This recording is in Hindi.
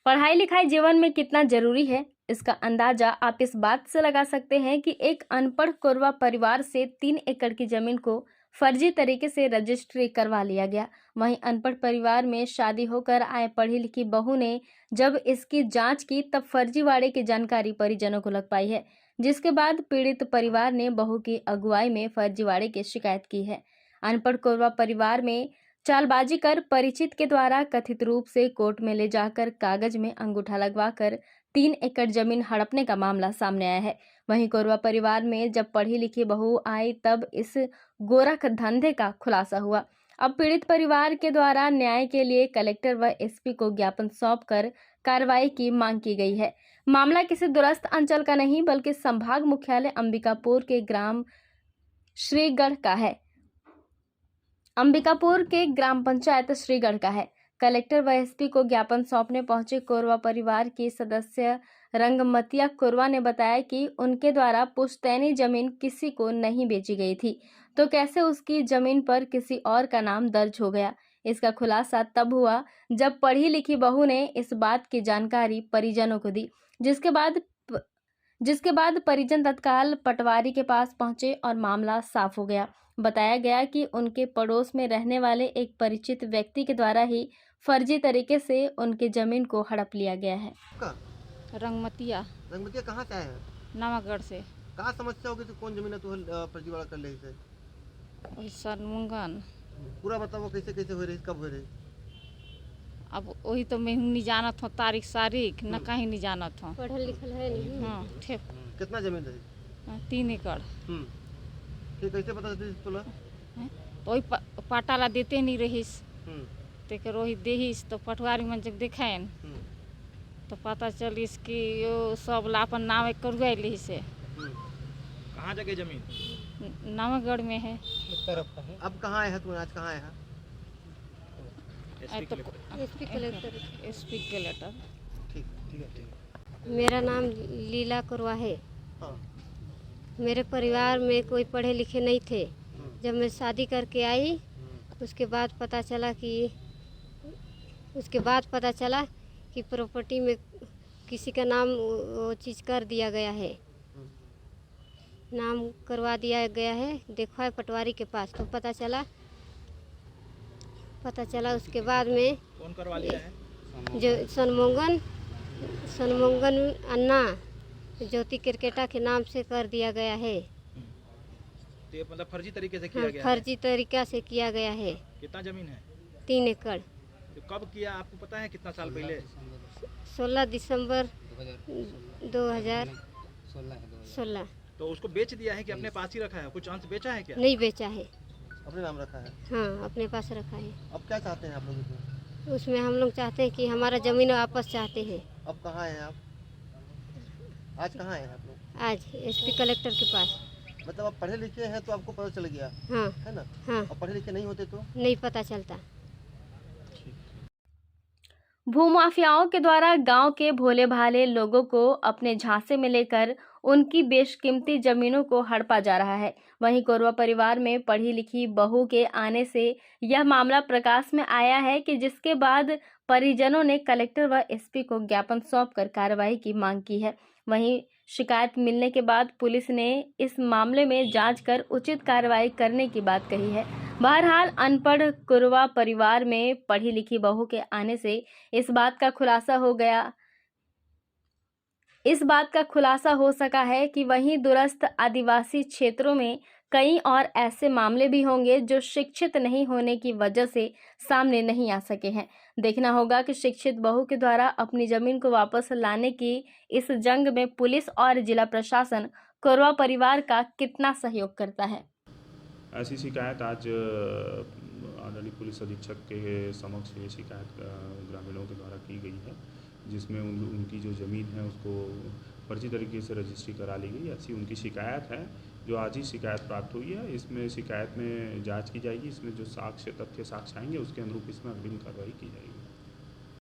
पढ़ाई लिखाई जीवन में कितना जरूरी है, इसका अंदाजा आप इस बात से लगा सकते हैं कि एक अनपढ़ कोरवा परिवार से 3 एकड़ की जमीन को फर्जी तरीके से रजिस्ट्री करवा लिया गया। वहीं अनपढ़ परिवार में शादी होकर आए पढ़ी लिखी बहू ने जब इसकी जांच की तब फर्जीवाड़े की जानकारी परिजनों को लग पाई है, जिसके बाद पीड़ित परिवार ने बहू की अगुवाई में फर्जीवाड़े की शिकायत की है। अनपढ़ कोरवा परिवार में चालबाजी कर परिचित के द्वारा कथित रूप से कोर्ट में ले जाकर कागज में अंगूठा लगवाकर 3 एकड़ जमीन हड़पने का मामला सामने आया है। वहीं कोरवा परिवार में जब पढ़ी लिखी बहू आई तब इस गोरख धंधे का खुलासा हुआ। अब पीड़ित परिवार के द्वारा न्याय के लिए कलेक्टर व एसपी को ज्ञापन सौंपकर कार्रवाई की मांग की गई है। मामला किसी दूरस्थ अंचल का नहीं बल्कि संभाग मुख्यालय अंबिकापुर के ग्राम श्रीगढ़ का है। अंबिकापुर के ग्राम पंचायत श्रीगढ़ का है। कलेक्टर व एसपी को ज्ञापन सौंपने पहुंचे कोरवा परिवार की सदस्य रंगमतिया कोरवा ने बताया कि उनके द्वारा पुश्तैनी जमीन किसी को नहीं बेची गई थी, तो कैसे उसकी जमीन पर किसी और का नाम दर्ज हो गया। इसका खुलासा तब हुआ जब पढ़ी लिखी बहू ने इस बात की जानकारी परिजनों को दी, जिसके बाद परिजन तत्काल पटवारी के पास पहुंचे और मामला साफ हो गया। बताया गया कि उनके पड़ोस में रहने वाले एक परिचित व्यक्ति के द्वारा ही फर्जी तरीके से उनकी जमीन को हड़प लिया गया है। रंगमतिया रंगमतिया कहाँ का है? नवागढ़ से। कहाँ समस्या होगी तो कौन जमीन है तू फर्जीवाड़ा कर ले से? वही सनमुंगन। पूरा बताओ कैसे कैसे हो रही, कब हो रही? अब वही तो मैं नहीं जानत हूँ तारीख सारीख न कहीं नहीं जानत हूँ। पढ़ल लिखल है नहीं। हाँ ठीक। कितना जमीन रही? 3 एकड़। फिर कैसे पता चली तुला? तो वही पाटाला देते नहीं रहीस ते रोहित देहीस तो पटवारी मन जब देखें तो पता चलिस कि यो सब ला अपन नाम करवाई ली से। कहाँ जगह जमीन? नवागढ़ में है। अब कहाँ है तू? आज कहाँ है? SP collector. ठीक है। मेरा नाम लीला कोरवा है। हाँ। मेरे परिवार में कोई पढ़े लिखे नहीं थे। जब मैं शादी करके आई उसके बाद पता चला कि प्रॉपर्टी में किसी का नाम वो चीज़ कर दिया गया है, नाम करवा दिया गया है। देखा है पटवारी के पास तो पता चला उसके बाद में कौन करवा लिया है? जो सनमुंगन अन्ना ज्योति क्रिकेटा के नाम से कर दिया गया है। तो ये मतलब फर्जी तरीके से किया गया है? फर्जी तरीका से किया गया है। कितना जमीन है? 3 एकड़। तो कब किया आपको पता है? कितना साल पहले? 16 दिसंबर 2016। तो उसको बेच दिया है कि अपने पास ही रखा है? कुछ अंश बेचा है क्या? नहीं बेचा है। अपने नाम रखा है? हाँ अपने पास रखा है। अब क्या चाहते हैं आप लोग इसमें? उसमें हम लोग चाहते हैं कि हमारा जमीन वापस चाहते हैं। अब कहाँ हैं आप? आज कहाँ हैं आप लोग? आज एसपी कलेक्टर के पास। मतलब आप पढ़े लिखे हैं तो आपको पता चल गया हाँ है ना? हाँ। और पढ़े लिखे नहीं होते तो नहीं पता चलता। भूमाफियाओं के द्वारा गांव के भोले भाले लोगों को अपने झांसे में लेकर उनकी बेशकीमती जमीनों को हड़पा जा रहा है। वहीं कोरवा परिवार में पढ़ी लिखी बहू के आने से यह मामला प्रकाश में आया है कि जिसके बाद परिजनों ने कलेक्टर व एसपी को ज्ञापन सौंपकर कार्रवाई की मांग की है। वहीं शिकायत मिलने के बाद पुलिस ने इस मामले में जांच कर उचित कार्रवाई करने की बात कही है। बहरहाल अनपढ़ कोरवा परिवार में पढ़ी लिखी बहू के आने से इस बात का खुलासा हो सका है कि वहीं दूरस्थ आदिवासी क्षेत्रों में कई और ऐसे मामले भी होंगे जो शिक्षित नहीं होने की वजह से सामने नहीं आ सके हैं। देखना होगा कि शिक्षित बहू के द्वारा अपनी जमीन को वापस लाने की इस जंग में पुलिस और जिला प्रशासन कोरवा परिवार का कितना सहयोग करता है। ऐसी शिकायत आज आदरणीय पुलिस अधीक्षक के समक्ष ये शिकायत ग्रामीणों के द्वारा की गई है, जिसमें उनकी जो ज़मीन है उसको फर्जी तरीके से रजिस्ट्री करा ली गई। ऐसी उनकी शिकायत है जो आज ही शिकायत प्राप्त हुई है। इसमें शिकायत में जांच की जाएगी। इसमें जो तथ्य साक्ष्य आएंगे उसके अनुरूप इसमें अग्रिम कार्रवाई की जाएगी।